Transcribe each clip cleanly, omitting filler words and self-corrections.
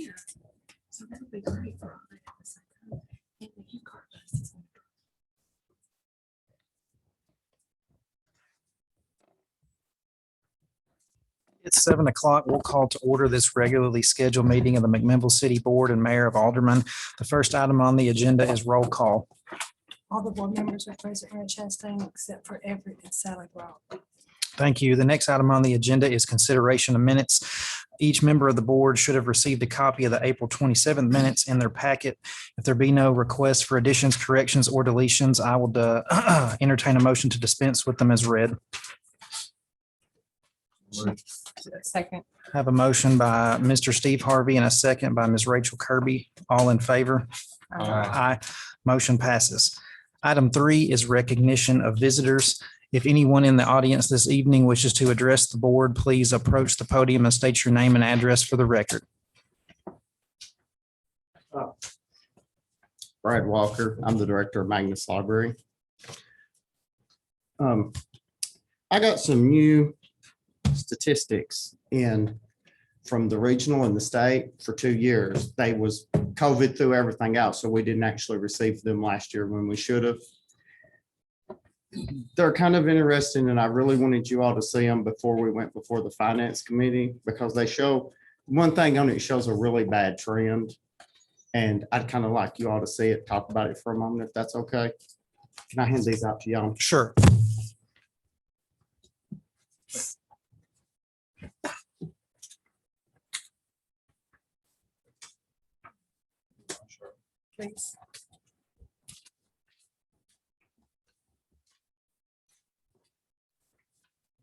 here. So that would be great for all that at the same time. And the U card bus is on. It's 7 o'clock. We'll call to order this regularly scheduled meeting of the McMinnville City Board and Mayor of Alderman. The first item on the agenda is roll call. All the board members are present here in Chastain except for Everett and Sally Brock. Thank you. The next item on the agenda is consideration of minutes. Each member of the board should have received a copy of the April 27th minutes in their packet. If there be no requests for additions, corrections, or deletions, I will entertain a motion to dispense with them as read. Second. I have a motion by Mr. Steve Harvey and a second by Ms. Rachel Kirby. All in favor? Aye. Motion passes. Item 3 is recognition of visitors. If anyone in the audience this evening wishes to address the board, please approach the podium and state your name and address for the record. Brad Walker. I'm the director of Magnus Library. I got some new statistics in from the regional and the state for 2 years. They was COVID threw everything out, so we didn't actually receive them last year when we should have. They're kind of interesting, and I really wanted you all to see them before we went before the finance committee, because they show one thing on it shows a really bad trend. And I'd kind of like you all to see it, talk about it for a moment, if that's okay. Can I hand these out to y'all? Sure. Please.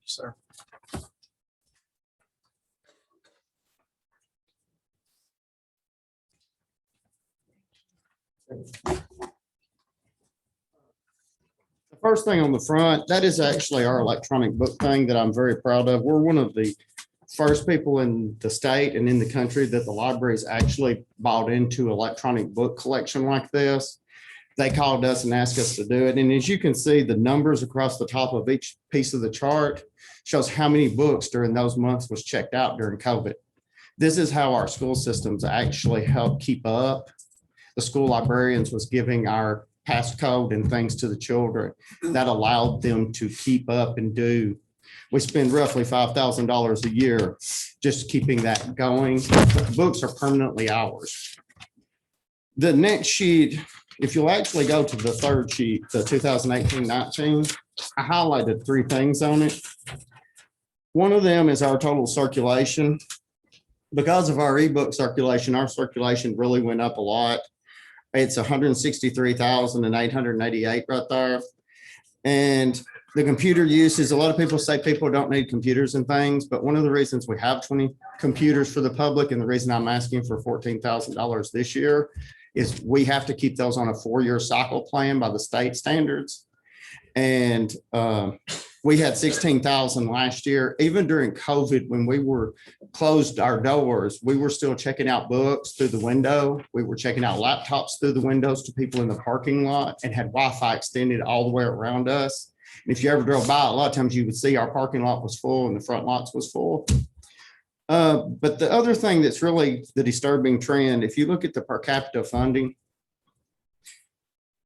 Sir. The first thing on the front, that is actually our electronic book thing that I'm very proud of. We're one of the first people in the state and in the country that the libraries actually bought into electronic book collection like this. They called us and asked us to do it. And as you can see, the numbers across the top of each piece of the chart shows how many books during those months was checked out during COVID. This is how our school systems actually help keep up. The school librarians was giving our passcode and things to the children that allowed them to keep up and do. We spend roughly $5,000 a year just keeping that going. The books are permanently ours. The next sheet, if you'll actually go to the third sheet, the 2018-19, I highlighted 3 things on it. One of them is our total circulation. Because of our ebook circulation, our circulation really went up a lot. It's 163,888 right there. And the computer uses, a lot of people say people don't need computers and things, but one of the reasons we have 20 computers for the public and the reason I'm asking for $14,000 this year is we have to keep those on a 4-year cycle plan by the state standards. And we had 16,000 last year. Even during COVID, when we were closed our doors, we were still checking out books through the window. We were checking out laptops through the windows to people in the parking lot and had Wi-Fi extended all the way around us. And if you ever drove by, a lot of times you would see our parking lot was full and the front lots was full. But the other thing that's really the disturbing trend, if you look at the per capita funding,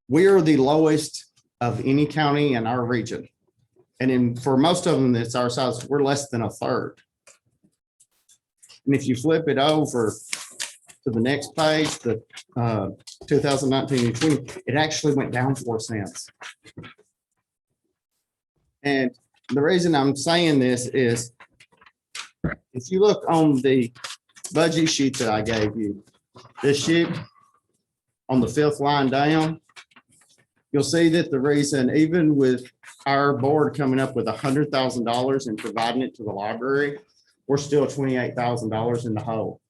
we are the lowest of any county in our region. And for most of them that's our size, we're less than a third. And if you flip it over to the next page, the 2019 and 20, it actually went down 4 cents. And the reason I'm saying this is if you look on the budget sheet that I gave you, this sheet on the 5th line down, you'll see that the reason, even with our board coming up with $100,000 and providing it to the library, we're still $28,000 in the hole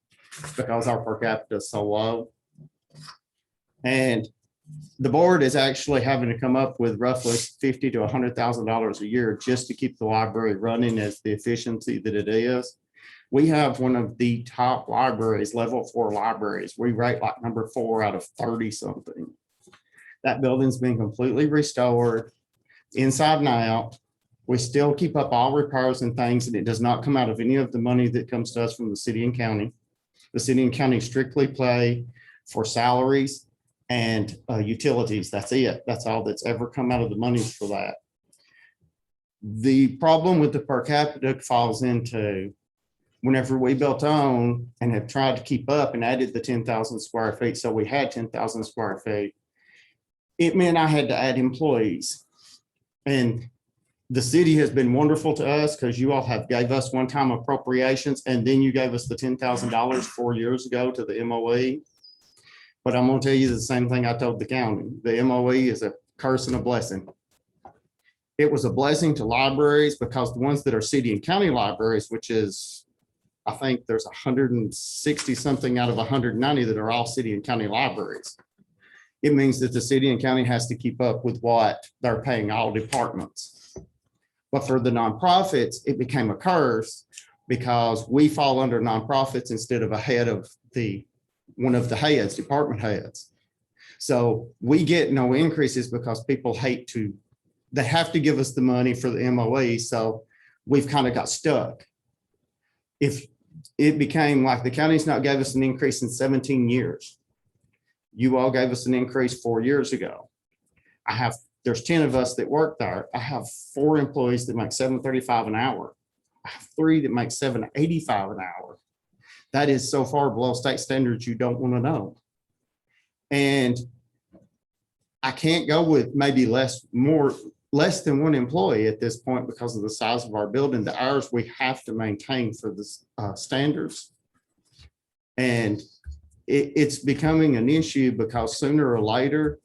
because our per capita is so low. And the board is actually having to come up with roughly $50,000 to $100,000 a year just to keep the library running as the efficiency that it is. We have one of the top libraries, level 4 libraries. We rate like number 4 out of 30 something. That building's been completely restored inside and out. We still keep up all repairs and things, and it does not come out of any of the money that comes to us from the city and county. The city and county strictly pay for salaries and utilities. That's it. That's all that's ever come out of the monies for that. The problem with the per capita falls into whenever we built on and have tried to keep up and added the 10,000 square feet. So we had 10,000 square feet. It meant I had to add employees. And the city has been wonderful to us because you all have gave us one-time appropriations and then you gave us the $10,000 4 years ago to the MOE. But I'm going to tell you the same thing I told the county. The MOE is a curse and a blessing. It was a blessing to libraries because the ones that are city and county libraries, which is, I think there's 160 something out of 190 that are all city and county libraries. It means that the city and county has to keep up with what they're paying all departments. But for the nonprofits, it became a curse because we fall under nonprofits instead of a head of one of the heads, department heads. So we get no increases because people they have to give us the money for the MOE. So we've kind of got stuck. If it became like the county's not gave us an increase in 17 years, you all gave us an increase 4 years ago. There's 10 of us that work there. I have 4 employees that make $7.35 an hour. I have 3 that make $7.85 an hour. That is so far below state standards you don't want to know. And I can't go with maybe less than 1 employee at this point because of the size of our building. The hours we have to maintain for the standards. And it's becoming an issue because sooner or later,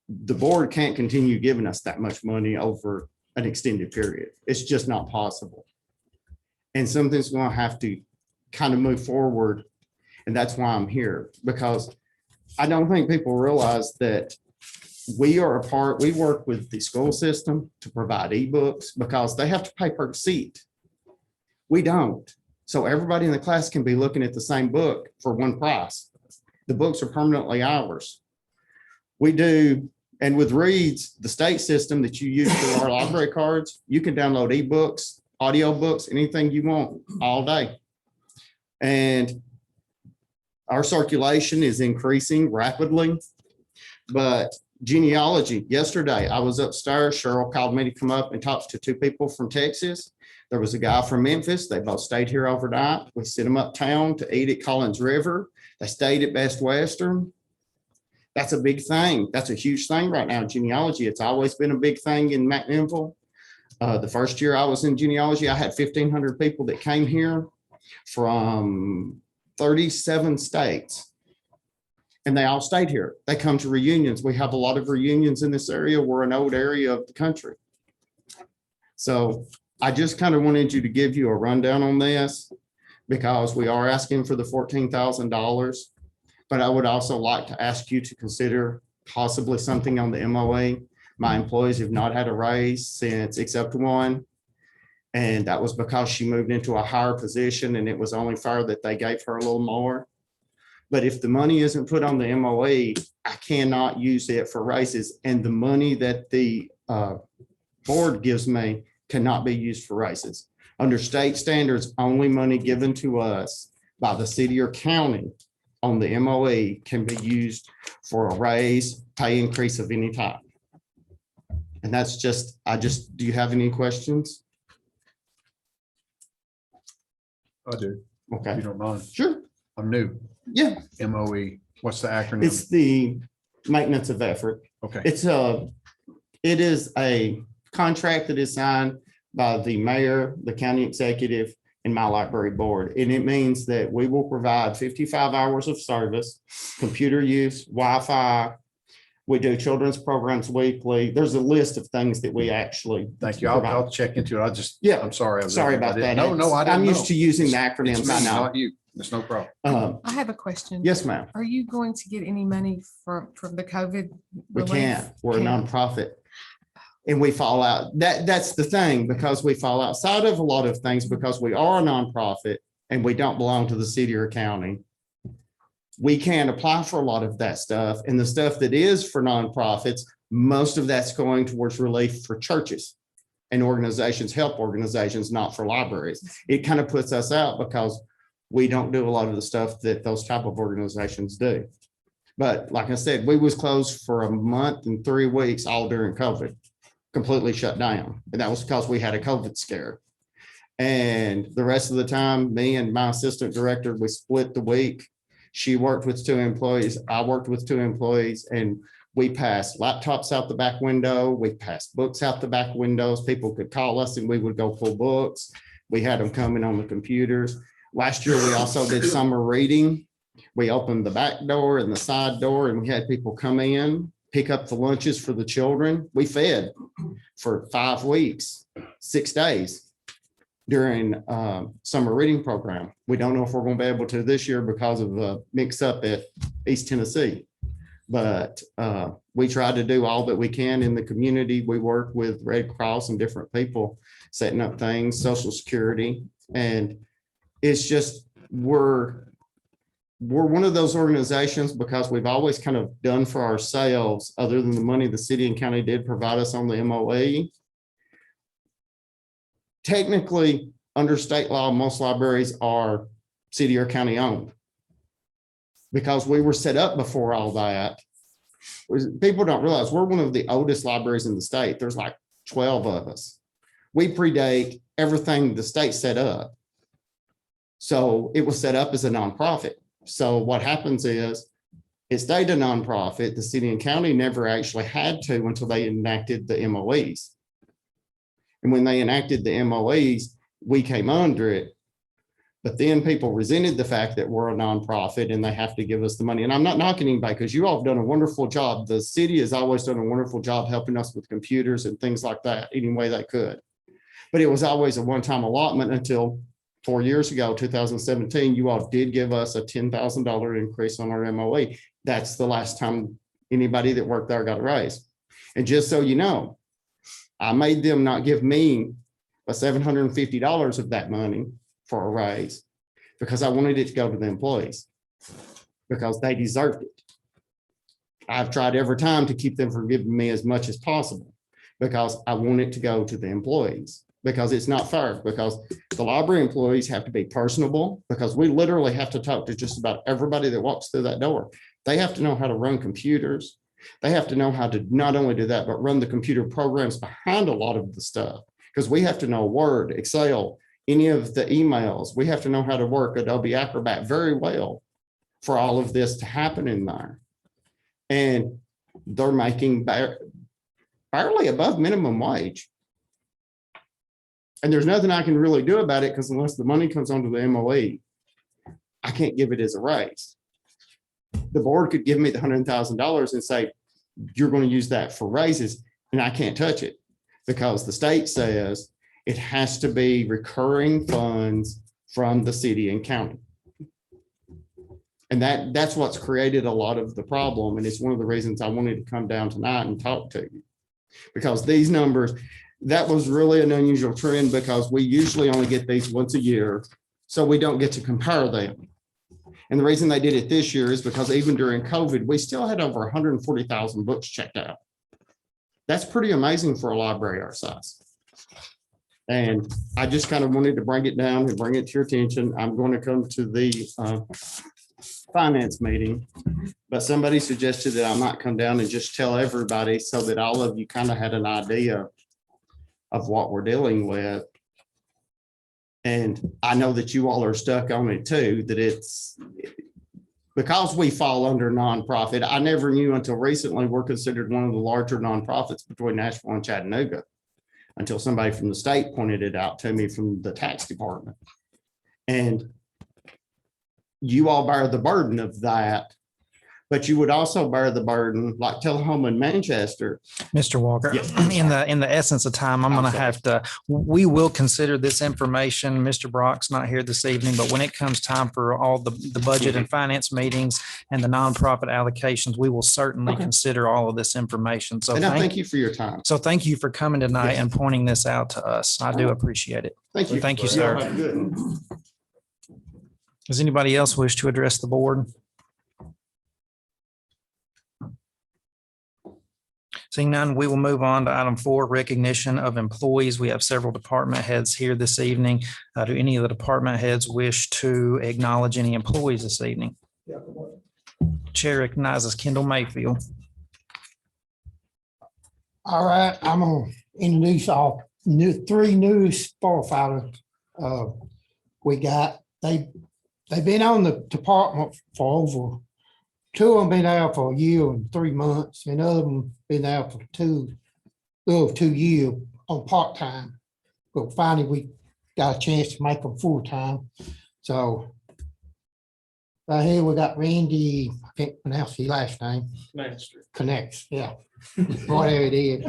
the board can't continue giving us that much money over an extended period. It's just not possible. And something's going to have to kind of move forward. And that's why I'm here, because I don't think people realize that we work with the school system to provide ebooks because they have to pay per seat. We don't. So everybody in the class can be looking at the same book for one price. The books are permanently ours. We do, and with Reads, the state system that you use for our library cards, you can download ebooks, audio books, anything you want all day. And our circulation is increasing rapidly, but genealogy, yesterday I was upstairs, Cheryl called me to come up and talk to 2 people from Texas. There was a guy from Memphis. They both stayed here overnight. We sent them uptown to eat at Collins River. They stayed at Best Western. That's a big thing. That's a huge thing right now, genealogy. It's always been a big thing in McMinnville. The first year I was in genealogy, I had 1,500 people that came here from 37 states. And they all stayed here. They come to reunions. We have a lot of reunions in this area. We're an old area of the country. So I just kind of wanted to give you a rundown on this because we are asking for the $14,000. But I would also like to ask you to consider possibly something on the MOA. My employees have not had a raise since except one. And that was because she moved into a higher position and it was only fair that they gave her a little more. But if the money isn't put on the MOA, I cannot use it for raises. And the money that the board gives me cannot be used for raises. Under state standards, only money given to us by the city or county on the MOA can be used for a raise, pay increase of any type. And that's just, do you have any questions? I do. Okay. If you don't mind. Sure. I'm new. Yeah. MOE. What's the acronym? It's the maintenance of effort. Okay. It is a contract that is signed by the mayor, the county executive, and my library board. And it means that we will provide 55 hours of service, computer use, Wi-Fi. We do children's programs weekly. There's a list of things that we actually. Thank you. provide. I'll check into it. Yeah. Sorry. Sorry about that. No, I didn't I'm used know. to using the It's acronyms. I me, know. not you. It's no problem. I have a question. Yes, ma'am. Are you going to get any money from the COVID? We relief? can't. We're a Can't. nonprofit. And we fall out. That's the thing, because we fall outside of a lot of things because we are a nonprofit and we don't belong to the city or county. We can't apply for a lot of that stuff. And the stuff that is for nonprofits, most of that's going towards relief for churches and organizations, help organizations, not for libraries. It kind of puts us out because we don't do a lot of the stuff that those type of organizations do. But like I said, we was closed for a month and 3 weeks, all during COVID, completely shut down. And that was because we had a COVID scare. And the rest of the time, me and my assistant director, we split the week. She worked with 2 employees. I worked with 2 employees, and we passed laptops out the back window. We passed books out the back windows. People could call us and we would go pull books. We had them coming on the computers. Last year, we also did summer reading. We opened the back door and the side door, and we had people come in, pick up the lunches for the children. We fed for 5 weeks, 6 days during summer reading program. We don't know if we're going to be able to this year because of the mix up at East Tennessee. But we try to do all that we can in the community. We work with Red Cross and different people setting up things, Social Security. And it's just, we're one of those organizations because we've always kind of done for ourselves, other than the money the city and county did provide us on the MOE. Technically, under state law, most libraries are city or county owned. Because we were set up before all that. People don't realize we're one of the oldest libraries in the state. There's like 12 of us. We predate everything the state set up. So it was set up as a nonprofit. So what happens is it stayed a nonprofit. The city and county never actually had to until they enacted the MOEs. And when they enacted the MOEs, we came under it. But then people resented the fact that we're a nonprofit and they have to give us the money. And I'm not knocking anybody because you all have done a wonderful job. The city has always done a wonderful job helping us with computers and things like that, any way they could. But it was always a one-time allotment until 4 years ago, 2017, you all did give us a $10,000 increase on our MOE. That's the last time anybody that worked there got a raise. And just so you know, I made them not give me a $750 of that money for a raise because I wanted it to go to the employees because they deserved it. I've tried every time to keep them from giving me as much as possible because I want it to go to the employees because it's not fair because the library employees have to be personable because we literally have to talk to just about everybody that walks through that door. They have to know how to run computers. They have to know how to not only do that, but run the computer programs behind a lot of the stuff because we have to know Word, Excel, any of the emails. We have to know how to work Adobe Acrobat very well for all of this to happen in there. And they're making barely above minimum wage. And there's nothing I can really do about it because unless the money comes onto the MOE, I can't give it as a raise. The board could give me the $100,000 and say, you're going to use that for raises, and I can't touch it because the state says it has to be recurring funds from the city and county. And that's what's created a lot of the problem. And it's one of the reasons I wanted to come down tonight and talk to you. Because these numbers, that was really an unusual trend because we usually only get these once a year. So we don't get to compare them. And the reason they did it this year is because even during COVID, we still had over 140,000 books checked out. That's pretty amazing for a library our size. And I just kind of wanted to bring it down and bring it to your attention. I'm going to come to the finance meeting, but somebody suggested that I might come down and just tell everybody so that all of you kind of had an idea of what we're dealing with. And I know that you all are stuck on it too, that it's because we fall under nonprofit. I never knew until recently we're considered one of the larger nonprofits between Nashville and Chattanooga until somebody from the state pointed it out to me from the tax department. And you all bear the burden of that, but you would also bear the burden, like Tullahoma and Manchester. Mr. Walker, Yeah. in the essence of time, I'm going to have to, we will consider this information. Mr. Brock's not here this evening, but when it comes time for all the budget and finance meetings and the nonprofit allocations, we will certainly consider all of this information. So And I thank you for your time. So thank you for coming tonight and pointing this out to us. I do appreciate it. Thank you. Thank you, all sir. have a good one. Does anybody else wish to address the board? Seeing none, we will move on to item 4, recognition of employees. We have several department heads here this evening. Do any of the department heads wish to acknowledge any employees this evening? Chair recognizes Kendall Mayfield. All right, I'm gonna introduce our three new firefighters. We got, they've been on the department for over, 2 of them been out for a year and 3 months, and the other them been out for 2 years on part-time. But finally, we got a chance to make them full-time. So right here, we got Randy, I can't pronounce his last name. Connects, yeah. Whatever it is.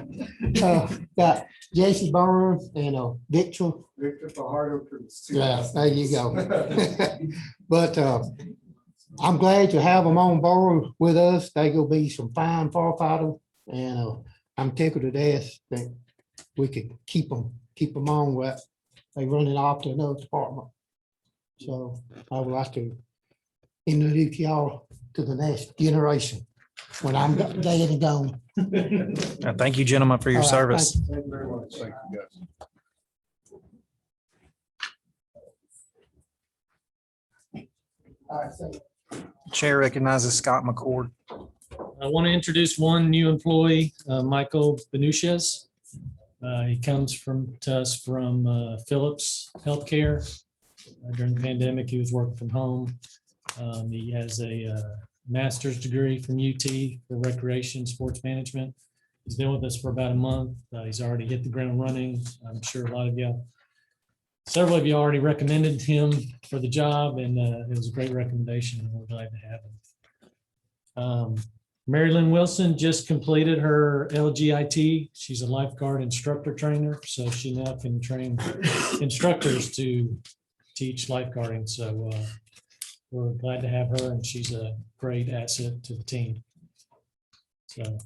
Got J.C. Burns and Victor. Yeah, there you go. But I'm glad to have them on board with us. They gonna be some fine firefighters, and I'm tickled to death that we could keep them on with. They running off to another department. So I would like to introduce y'all to the next generation when I'm dead and gone. Thank you, gentlemen, for your All right, service. Thank you very much. Thank you, guys. All right, so Chair recognizes Scott McCord. I want to introduce one new employee, Michael Benuchez. He comes to us from Phillips Healthcare. During the pandemic, he was working from home. He has a master's degree from UT for recreation sports management. He's been with us for about a month. He's already hit the ground running. I'm sure several of you already recommended him for the job, and it was a great recommendation, and we're glad to have him. Mary Lynn Wilson just completed her LGIT. She's a lifeguard instructor trainer, so she now can train instructors to teach lifeguarding. So we're glad to have her, and she's a great asset to the team. So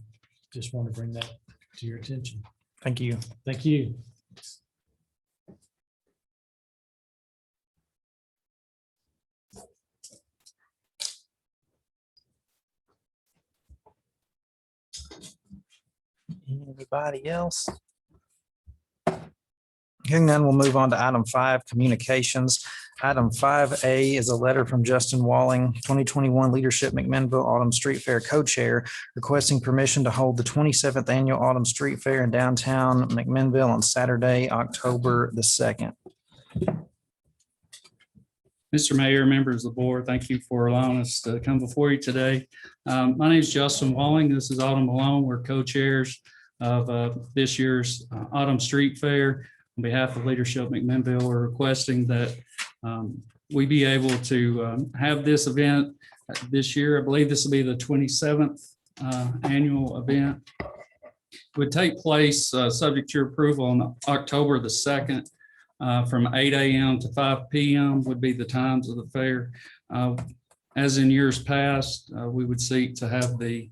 just want to bring that to your attention. Thank you. Thank you. Anybody else? Hearing none, we'll move on to item 5, communications. Item 5A is a letter from Justin Walling, 2021 Leadership McMinnville Autumn Street Fair Co-Chair, requesting permission to hold the 27th Annual Autumn Street Fair in downtown McMinnville on Saturday, October the 2nd. Mr. Mayor, members of the board, thank you for allowing us to come before you today. My name is Justin Walling. This is Autumn Malone. We're co-chairs of this year's Autumn Street Fair. On behalf of Leadership McMinnville, we're requesting that we be able to have this event this year. I believe this will be the 27th annual event. It would take place subject to your approval on October the 2nd. From 8 a.m. to 5 p.m. would be the times of the fair. As in years past, we would seek to have the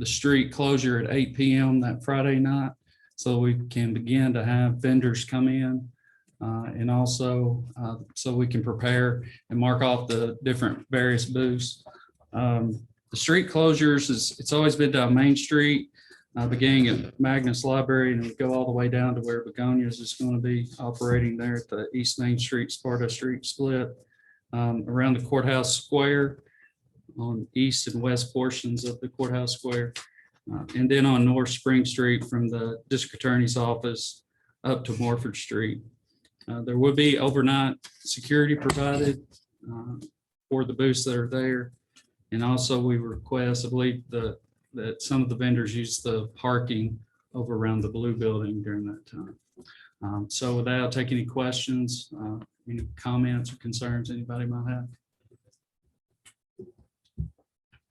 street closure at 8 p.m. that Friday night, so we can begin to have vendors come in, and also so we can prepare and mark off the different various booths. The street closures it's always been down Main Street, beginning at Magnus Library, and we go all the way down to where Begonias is going to be operating there at the East Main Street Sparta Street split, around the courthouse square on east and west portions of the courthouse square, and then on North Spring Street from the district attorney's office up to Morford Street. There will be overnight security provided for the booths that are there, and also we request, I believe, that some of the vendors use the parking over around the blue building during that time. So with that, I'll take any questions, any comments or concerns anybody might have.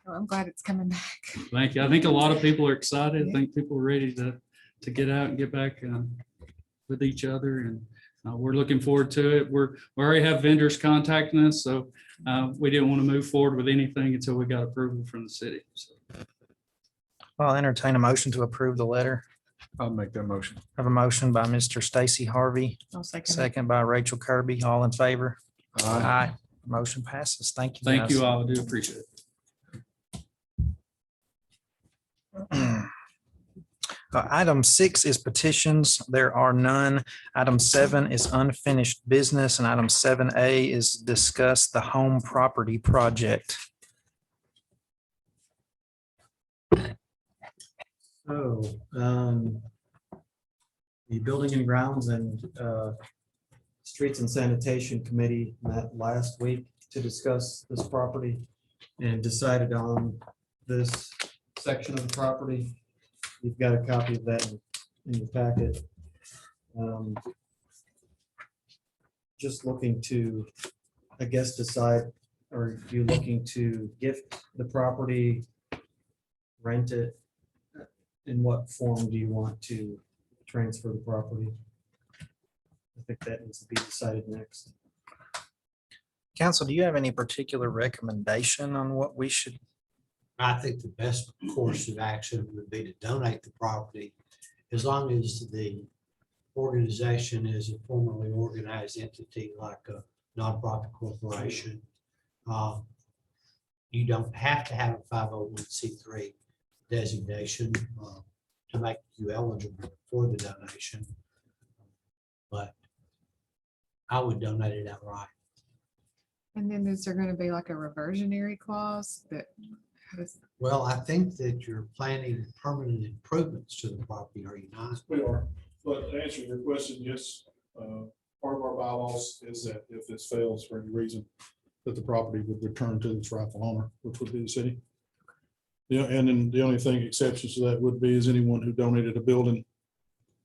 Oh, I'm glad it's coming back. Thank you. I think a lot of people are excited. I think people are ready to get out and get back with each other, and we're looking forward to it. We already have vendors contacting us, so we didn't want to move forward with anything until we got approval from the city. So. I'll entertain a motion to approve the letter. I'll make that motion. I have a motion by Mr. Stacy Harvey, I'll second it. second by Rachel Kirby. All in favor? Aye. Aye. Motion passes. Thank you. Thank guys. you all. I do appreciate it. Item 6 is petitions. There are none. Item 7 is unfinished business, and item 7A is discuss the home property project. Oh, the Building and Grounds and Streets and Sanitation Committee met last week to discuss this property and decided on this section of the property. You've got a copy of that in your packet. Just looking to, I guess, decide, are you looking to gift the property, rent it? In what form do you want to transfer the property? I think that needs to be decided next. Council, do you have any particular recommendation on what we should? I think the best course of action would be to donate the property, as long as the organization is a formally organized entity like a nonprofit corporation. You don't have to have a 501c3 designation to make you eligible for the donation, but I would donate it outright. And then is there gonna be like a reversionary clause that? how does- Well, I think that you're planning permanent improvements to the property, are you not? We are, but to answer your question, yes, part of our bylaws is that if this fails for any reason, that the property would return to its rightful owner, which would be the city. Yeah, and then the only thing exceptions to that would be is anyone who donated a building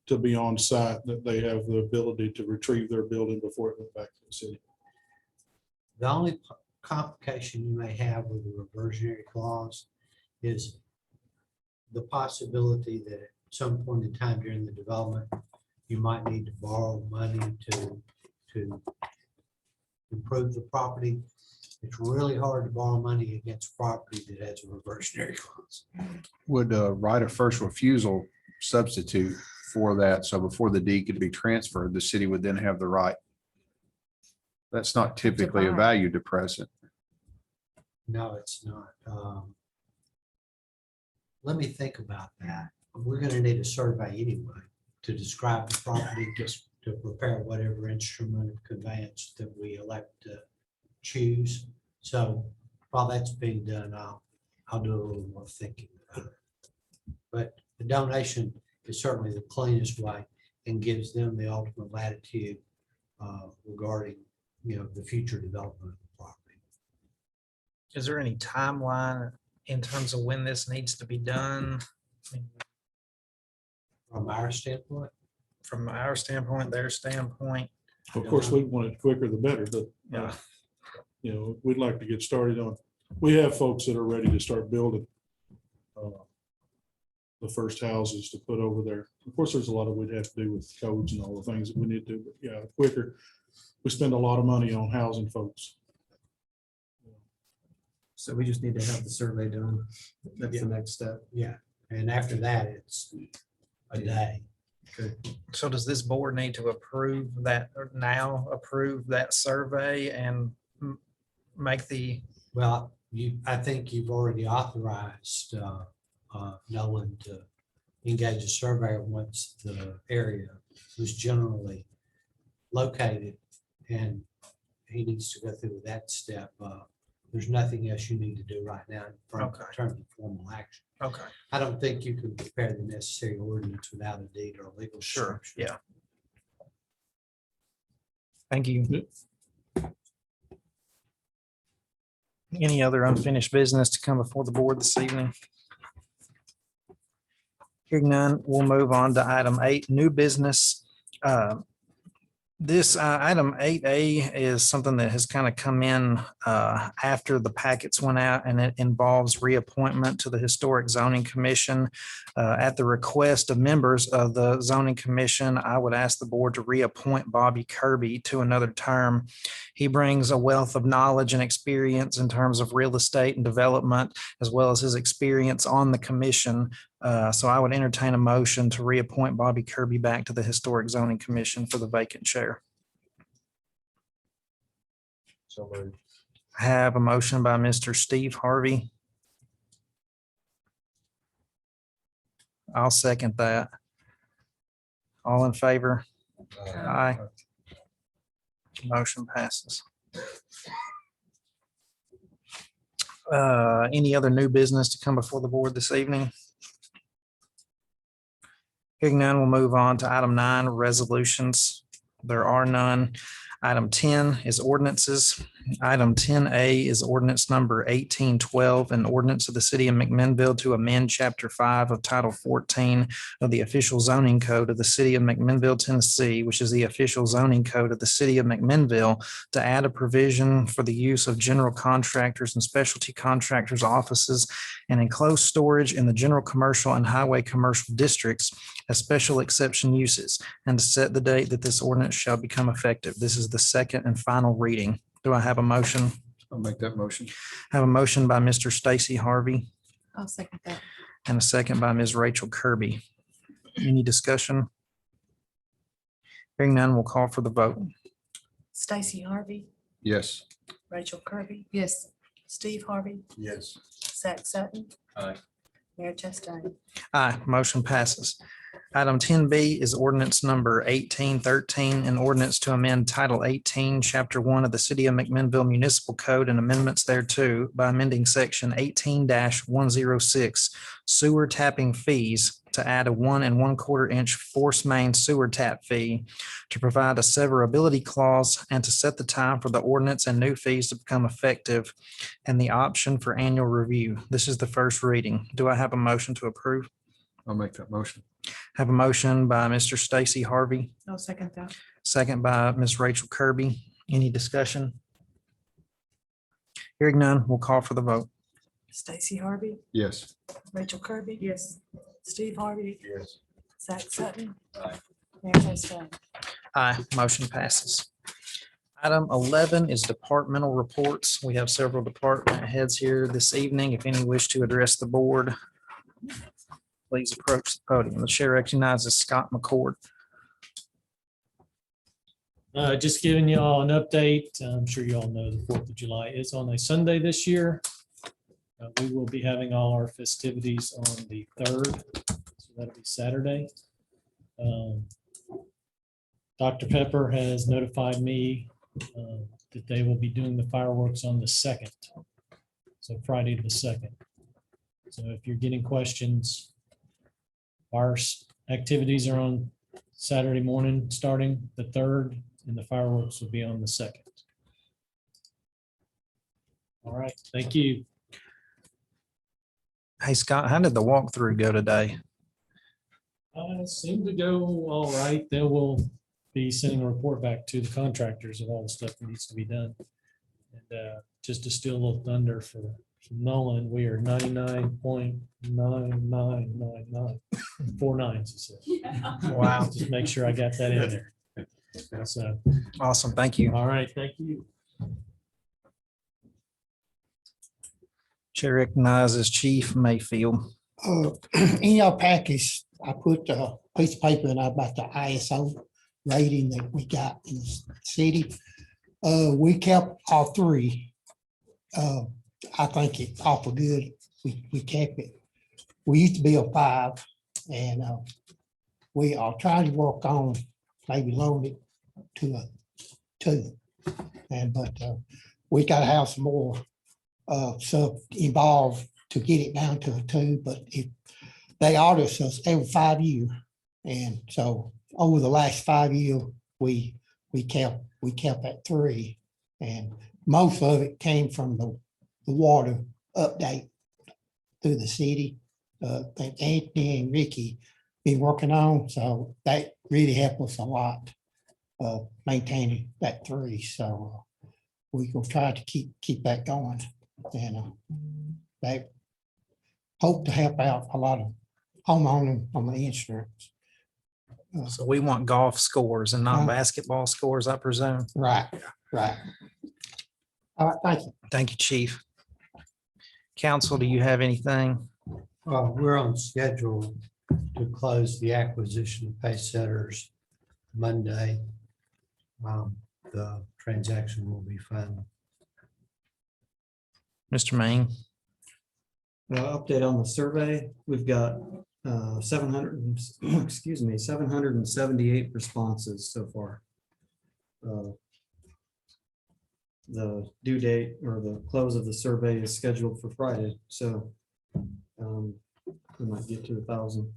to be on site, that they have the ability to retrieve their building before it went back to the city. The only complication you may have with the reversionary clause is the possibility that at some point in time during the development, you might need to borrow money to improve the property. It's really hard to borrow money against property that has a reversionary clause. Would right of first refusal substitute for that? So before the deed could be transferred, the city would then have the right. That's not typically a buy. value depressant. No, it's not. Let me think about that. We're gonna need a survey anyway to describe the property, just to prepare whatever instrument of conveyance that we elect to choose. So while that's being done, I'll do a little more thinking about it. But the donation is certainly the cleanest way and gives them the ultimate latitude regarding, the future development of the property. Is there any timeline in terms of when this needs to be done? From our standpoint, From our standpoint, their standpoint? Of course, we want it quicker the better, but Yeah. We'd like to get started on, we have folks that are ready to start building the first houses to put over there. Of course, there's a lot of we'd have to do with codes and all the things that we need to do, but yeah, quicker. We spend a lot of money on housing folks. So we just need to have the survey done. That's Yeah. the next step. yeah. And after that, it's a day. So does this board need to approve that, or now approve that survey and make the, Well, I think you've already authorized Nolan to engage a surveyor once the area was generally located, and he needs to go through that step. There's nothing else you need to do right now in Okay. terms of formal action. okay, I don't think you can prepare the necessary ordinance without a deed or a legal. sure, description. yeah. Thank you. Any other unfinished business to come before the board this evening? Hearing none, we'll move on to item 8, new business. This item 8A is something that has kind of come in after the packets went out, and it involves reappointment to the Historic Zoning Commission. At the request of members of the Zoning Commission, I would ask the board to reappoint Bobby Kirby to another term. He brings a wealth of knowledge and experience in terms of real estate and development, as well as his experience on the commission. So I would entertain a motion to reappoint Bobby Kirby back to the Historic Zoning Commission for the vacant chair. So moved. I have a motion by Mr. Steve Harvey. I'll second that. All in favor? Aye. Motion passes. Any other new business to come before the board this evening? Hearing none, we'll move on to item 9, resolutions. There are none. Item 10 is ordinances. Item 10A is ordinance number 1812, an ordinance of the city of McMinnville to amend chapter 5 of title 14 of the official zoning code of the city of McMinnville, Tennessee, which is the official zoning code of the city of McMinnville, to add a provision for the use of general contractors and specialty contractors' offices and enclosed storage in the general commercial and highway commercial districts as special exception uses, and to set the date that this ordinance shall become effective. This is the second and final reading. Do I have a motion? I'll make that motion. Have a motion by Mr. Stacy Harvey I'll second that. and a second by Ms. Rachel Kirby. Any discussion? Hearing none, we'll call for the vote. Stacy Harvey, Yes. Rachel Kirby, Yes. Steve Harvey, Yes. Zach Sutton. Aye. Mayor Chastain. Aye, motion passes. Item 10B is ordinance number 1813, an ordinance to amend Title 18, Chapter 1 of the City of McMinnville Municipal Code and amendments thereto by amending Section 18-106 sewer tapping fees to add a 1 1/4 inch force main sewer tap fee, to provide a severability clause, and to set the time for the ordinance and new fees to become effective, and the option for annual review. This is the first reading. Do I have a motion to approve? I'll make that motion. Have a motion by Mr. Stacy Harvey, I'll second that. second by Ms. Rachel Kirby. Any discussion? Hearing none, we'll call for the vote. Stacy Harvey, Yes. Rachel Kirby. Yes. Steve Harvey, Yes. Zach Sutton. Aye. Mayor Chastain. Aye, motion passes. Item 11 is departmental reports. We have several department heads here this evening. If any wish to address the board, please approach the podium. The chair recognizes Scott McCord. Just giving you all an update. I'm sure you all know the 4th of July is on a Sunday this year. We will be having all our festivities on the 3rd, so that'll be Saturday. Dr. Pepper has notified me that they will be doing the fireworks on the 2nd, so Friday the 2nd. So if you're getting questions, our activities are on Saturday morning, starting the 3rd, and the fireworks will be on the 2nd. All right, thank you. Hey, Scott, how did the walkthrough go today? Seemed to go all right. They will be sending a report back to the contractors of all the stuff that needs to be done. And just to steal a little thunder from Nolan, we are 99.9999, 4 nines, he said. Wow, Just make sure I got that in there. So, awesome. Thank you. all right, thank you. Chair recognizes Chief Mayfield. In your package, I put a piece of paper in about the ISO rating that we got in the city. We kept all 3. I think it's awful good. We kept it. We used to be a 5, and we are trying to work on maybe lower it to a 2. But we gotta have some more stuff involved to get it down to a 2. But if they audit us every 5 years, and so over the last 5 years, we kept at 3, and most of it came from the water update through the city. I think Anthony and Ricky been working on, so that really helped us a lot maintaining that 3. So we will try to keep that going, and they hope to help out a lot of homeowners on the insurance. So we want golf scores and not Uh, basketball scores, I presume. Right. All right, thank you. Thank you, Chief. Council, do you have anything? We're on schedule to close the acquisition of Pace Setters Monday. The transaction will be final. Mr. Maine? Update on the survey. We've got excuse me, 778 responses so far. The due date or the close of the survey is scheduled for Friday, so we might get to 1,000.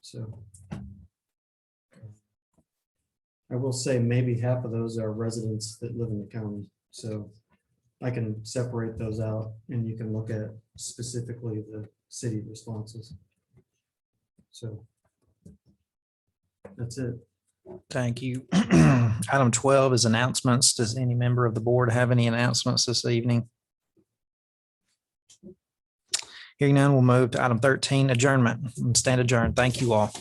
So I will say maybe half of those are residents that live in the county, so I can separate those out and you can look at specifically the city responses. So that's it. Thank you. Item 12 is announcements. Does any member of the board have any announcements this evening? Hearing none, we'll move to item 13, adjournment. Stand adjourned. Thank you all.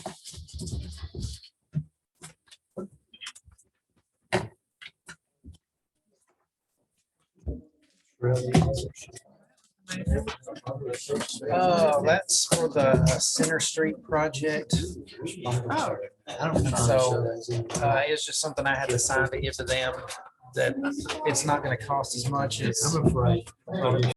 That's for the Center Street project. I don't think So it's just something I had to sign to give to them, that it's not going to cost as much as I'm afraid.